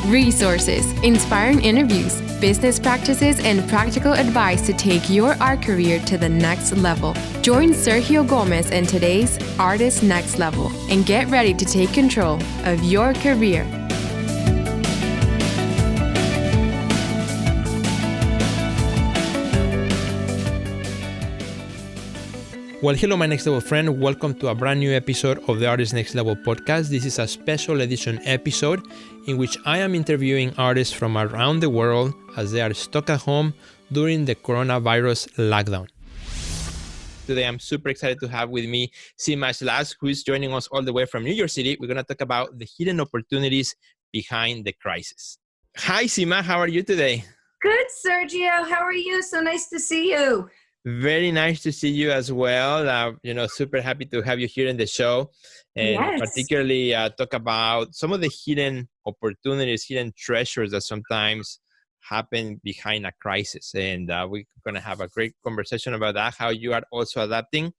resources, inspiring interviews, business practices, and practical advice to take your art career to the next level. Join Sergio Gomez in today's Artist Next Level and get ready to take control of your career. Well, hello, my next level friend. Welcome to a brand new episode of the Artist Next Level podcast. This is a special edition episode in which I am interviewing artists from around the world as they are stuck at home during the coronavirus lockdown. Today, I'm super excited to have with me Sima Schloss, who is joining us all the way from New York City. We're going to talk about the hidden opportunities behind the crisis. Hi, Sima. How are you today? Good, Sergio. How are you? So nice to see you. Very nice to see you as well. Super happy to have you here in the show, and particularly talk about some of the hidden opportunities, hidden treasures that sometimes happen behind a crisis. And we're going to have a great conversation about that, how you are also adapting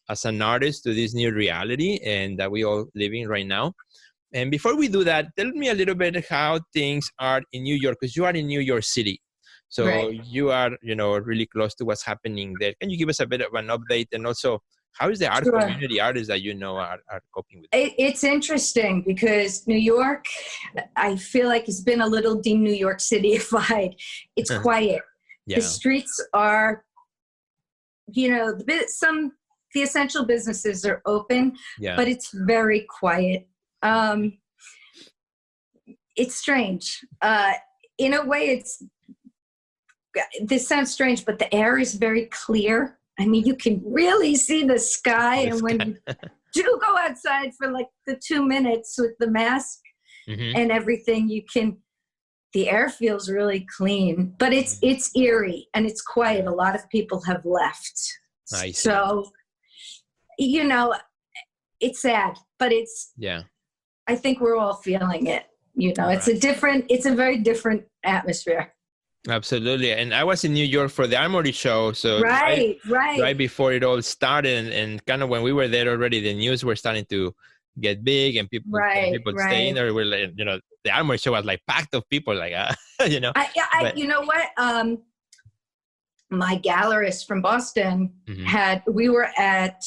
as an artist to this new reality and that we all living right now. And before we do that, tell me a little bit how things are in New York, because you are in New York City. So right. You are, really close to what's happening there. Can you give us a bit of an update? And also, how is the art community, artists that are coping with it? It's interesting because New York, I feel like it's been a little de-New York City-ified. It's quiet. Yeah. The streets are, the essential businesses are open, but it's very quiet. It's strange. In a way, this sounds strange, but the air is very clear. I mean, you can really see the sky. And when you do go outside for like the 2 minutes with the mask and everything, the air feels really clean, but it's eerie and it's quiet. A lot of people have left. Nice. So, it's sad, but I think we're all feeling it. It's a very different atmosphere. Absolutely. And I was in New York for the Armory show. So right before it all started, and kind of when we were there already, the news were starting to get big and people staying there. We're like, the Armory show was like packed of people, like, you know what? My gallerist from Boston we were at,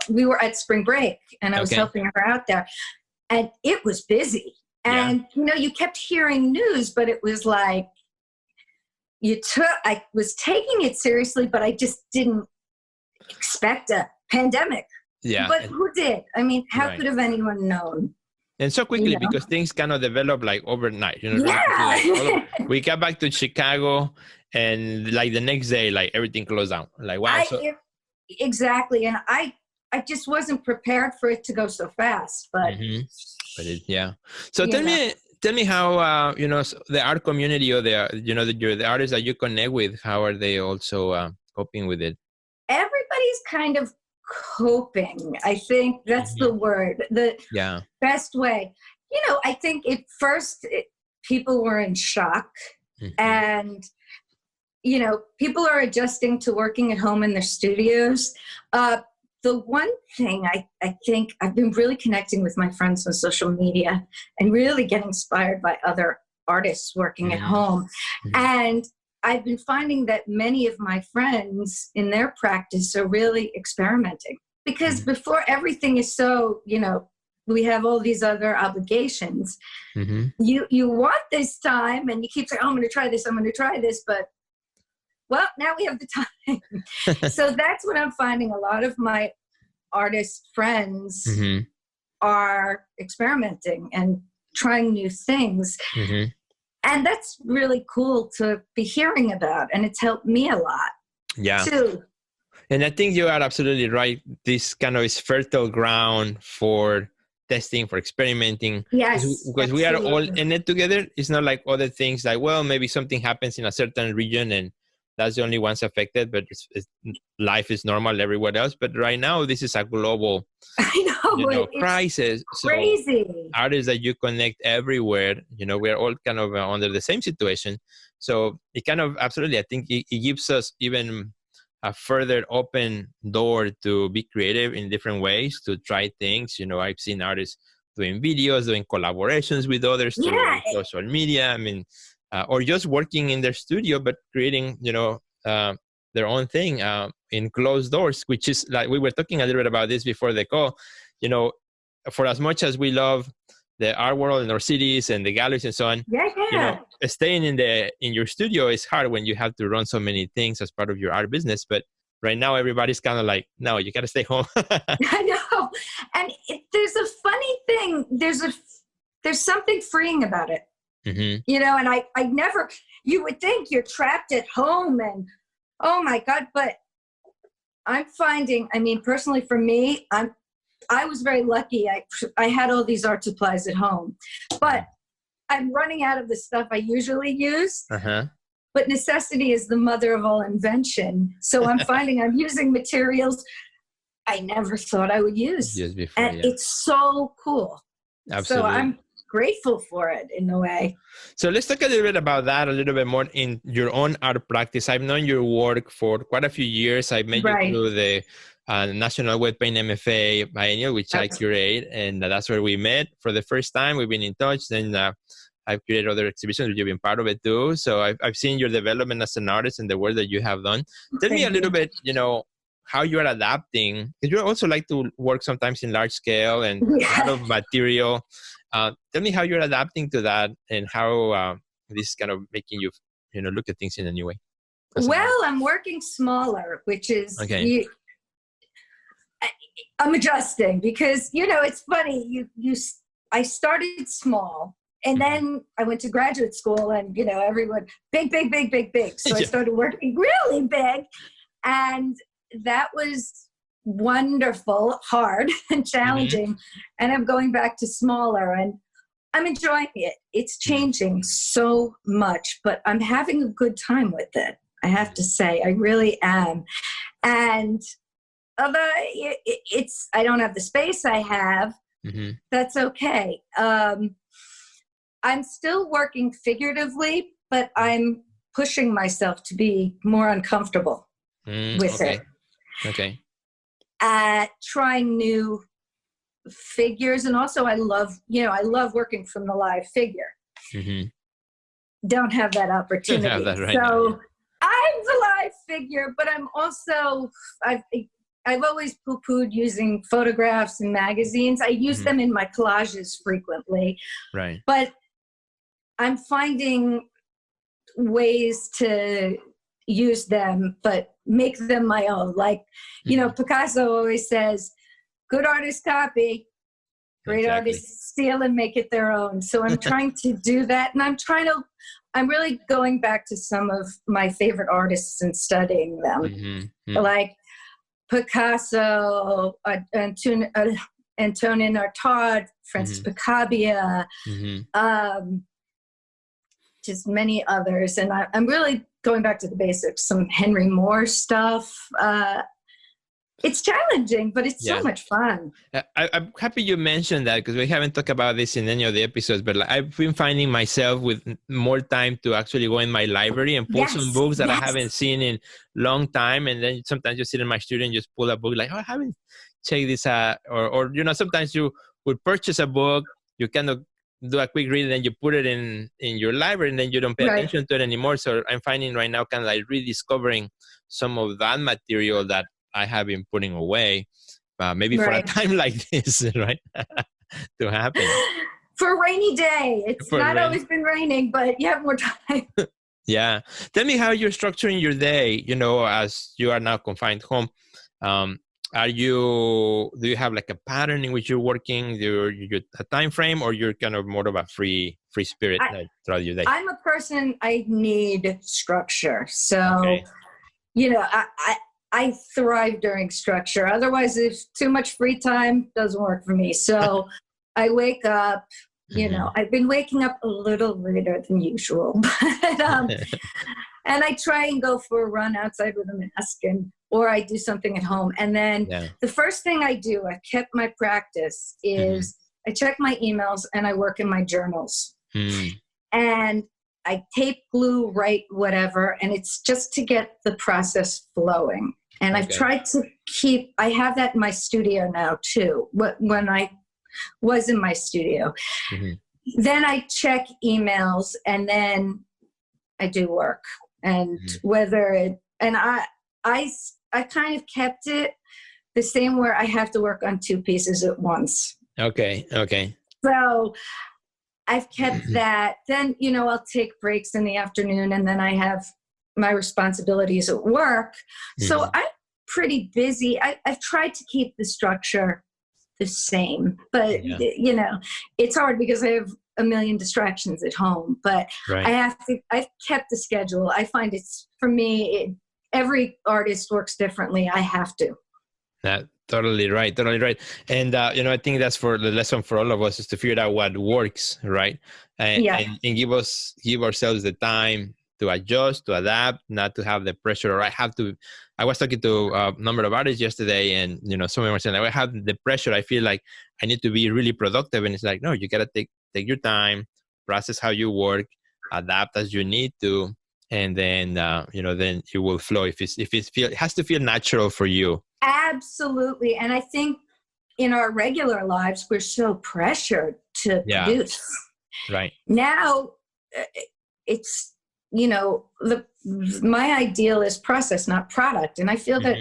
we were at spring break and I was helping her out there and it was busy. And, you kept hearing news, but it was like, I was taking it seriously, but I just didn't expect a pandemic. Yeah. But who did? I mean, how could have anyone known? And so quickly, because things kind of develop like overnight, we got back to Chicago and like the next day, like everything closed down. Like, wow. Exactly. And I just wasn't prepared for it to go so fast, but So tell me how the art community or the artists that you connect with, how are they also coping with it? Everybody's kind of coping. I think that's the word. The best way. I think at first people were in shock, and people are adjusting to working at home in their studios. The one thing I think I've been really connecting with my friends on social media and really getting inspired by other artists working at home. And I've been finding that many of my friends in their practice are really experimenting because before everything is so, we have all these other obligations. You want this time and you keep saying, I'm going to try this, but well, now we have the time. So that's what I'm finding. A lot of my artist friends are experimenting and trying new things. And that's really cool to be hearing about. And it's helped me a lot too. And I think you are absolutely right. This kind of is fertile ground for testing, for experimenting. Yes. Because we are all in it together. It's not like other things like, well, maybe something happens in a certain region and that's the only ones affected, but life is normal everywhere else. But right now, this is a global crisis. Crazy. So artists that you connect everywhere, we're all kind of under the same situation. So it kind of, absolutely, I think it gives us even a further open door to be creative in different ways, to try things. I've seen artists doing videos, doing collaborations with others through social media. I mean, or just working in their studio, but creating, their own thing in closed doors, which is like we were talking a little bit about this before the call. For as much as we love the art world in our cities and the galleries and so on, staying in your studio is hard when you have to run so many things as part of your art business. But right now, everybody's kind of like, no, you got to stay home. I know. And there's a funny thing. There's something freeing about it. And I never, you would think you're trapped at home and, oh my God, but I'm finding, personally for me, I was very lucky. I had all these art supplies at home, but I'm running out of the stuff I usually use. But necessity is the mother of all invention. So I'm finding I'm using materials I never thought I would use. Before, and it's so cool. Absolutely. So I'm grateful for it in a way. So let's talk a little bit about that a little bit more in your own art practice. I've known your work for quite a few years. I met you through the National Wet Paint MFA Biennial, which I curate, and that's where we met for the first time. We've been in touch. Then I've created other exhibitions, which you've been part of it too. So I've seen your development as an artist and the work that you have done. Tell me a little bit, how you're adapting, because you also like to work sometimes in large scale and a lot of material. Tell me how you're adapting to that and how this is kind of making you, look at things in a new way. Well, I'm working smaller, which is, I'm adjusting because, it's funny. I started small and then I went to graduate school and, everyone, big. So I started working really big, and that was wonderful, hard and challenging. And I'm going back to smaller and I'm enjoying it. It's changing so much, but I'm having a good time with it. I have to say, I really am. And although I don't have the space I have, that's okay. I'm still working figuratively, but I'm pushing myself to be more uncomfortable with it. Okay. Trying new figures, and also I love working from the live figure. Don't have that opportunity. Don't have that right so now, I'm the live figure, but I'm also I've always poo-pooed using photographs and magazines. I use them in my collages frequently. Right. But I'm finding ways to use them, but make them my own. Like, Picasso always says, good artists copy, great artists steal and make it their own. So I'm trying to do that. And I'm really going back to some of my favorite artists and studying them. Like Picasso, Antonin Artaud, Francis Picabia, just many others. And I'm really going back to the basics, some Henry Moore stuff. It's challenging, but it's so much fun. I'm happy you mentioned that because we haven't talked about this in any of the episodes, but I've been finding myself with more time to actually go in my library and pull some books that I haven't seen in a long time. And then sometimes you sit in my studio and just pull a book like, oh, I haven't checked this out. Or sometimes you would purchase a book, you kind of do a quick read and then you put it in your library and then you don't pay attention to it anymore. So I'm finding right now kind of like rediscovering some of that material that I have been putting away, maybe for a time like this, right? To happen. For a rainy day. It's not always been raining, but you have more time. Yeah. Tell me how you're structuring your day, as you are now confined home. Do you have like a pattern in which you're working, you're a time frame, or you're kind of more of a free spirit throughout your day? I'm a person, I need structure. So, I thrive during structure. Otherwise, if too much free time, doesn't work for me. So I wake up, I've been waking up a little later than usual, but, and I try and go for a run outside with a mask or I do something at home. And then the first thing I do, I kept my practice, is I check my emails and I work in my journals. And I tape, glue, write, whatever. And it's just to get the process flowing. And I've tried to I have that in my studio now too. When I was in my studio. Then I check emails, and then I do work. And I kind of kept it the same where I have to work on 2 pieces at once. Okay. So I've kept that. Then, I'll take breaks in the afternoon, and then I have my responsibilities at work. So I'm pretty busy. I've tried to keep the structure the same, but it's hard because I have a million distractions at home, but I've kept the schedule. I find for me, every artist works differently. I have to. Totally right. And, I think that's for the lesson for all of us is to figure out what works, right? And give ourselves the time to adjust, to adapt, not to have the pressure. Or I was talking to a number of artists yesterday, and, someone was saying, I have the pressure. I feel like I need to be really productive. And it's like, no, you got to take your time, process how you work, adapt as you need to. And then, then it will flow. It has to feel natural for you. Absolutely. And I think in our regular lives, we're so pressured to produce. Right. Now it's, my ideal is process, not product. And I feel that,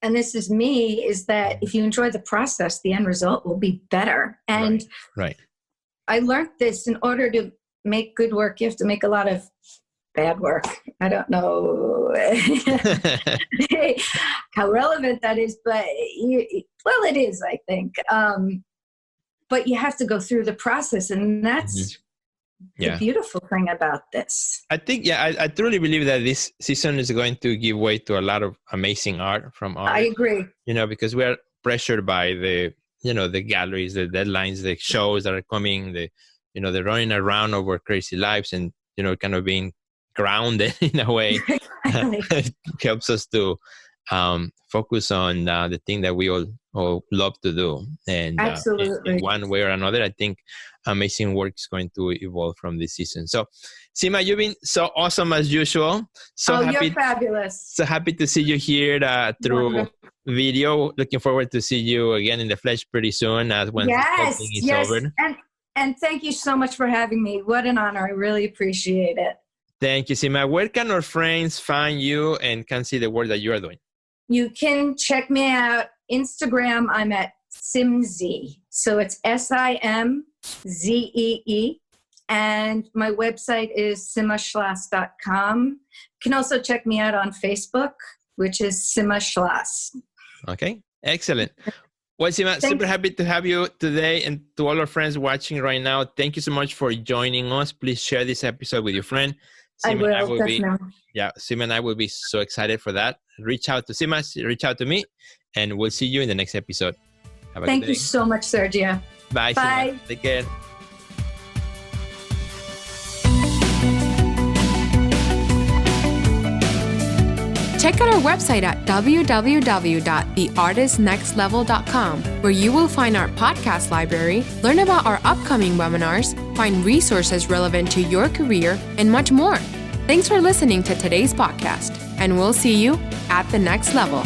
and this is me, is that if you enjoy the process, the end result will be better. And I learned this: in order to make good work, you have to make a lot of bad work. I don't know how relevant that is, but it is, I think. But you have to go through the process, and that's the beautiful thing about this. I think, I truly believe that this season is going to give way to a lot of amazing art from art. I agree. Because we are pressured by the galleries, the deadlines, the shows that are coming, they're running around over crazy lives, and, kind of being grounded in a way. It helps us to focus on the thing that we all love to do. And absolutely, in one way or another, I think amazing work is going to evolve from this season. So, Sima, you've been so awesome as usual. You're fabulous. So happy to see you here through video. Looking forward to see you again in the flesh pretty soon when everything is over. And thank you so much for having me. What an honor. I really appreciate it. Thank you, Sima. Where can our friends find you and can see the work that you are doing? You can check me out. Instagram, I'm at Simzee. So it's SIMZEE. And my website is simaschloss.com. You can also check me out on Facebook, which is Sima Schloss. Okay, excellent. Well, Sima, super happy to have you today, and to all our friends watching right now, thank you so much for joining us. Please share this episode with your friend. Sima and I will be so excited for that. Reach out to Sima, reach out to me, and we'll see you in the next episode. Have a good day. Thank you so much, Sergio. Bye. Sima. Take care. Check out our website at www.theartistnextlevel.com, where you will find our podcast library, learn about our upcoming webinars, find resources relevant to your career, and much more. Thanks for listening to today's podcast, and we'll see you at the next level.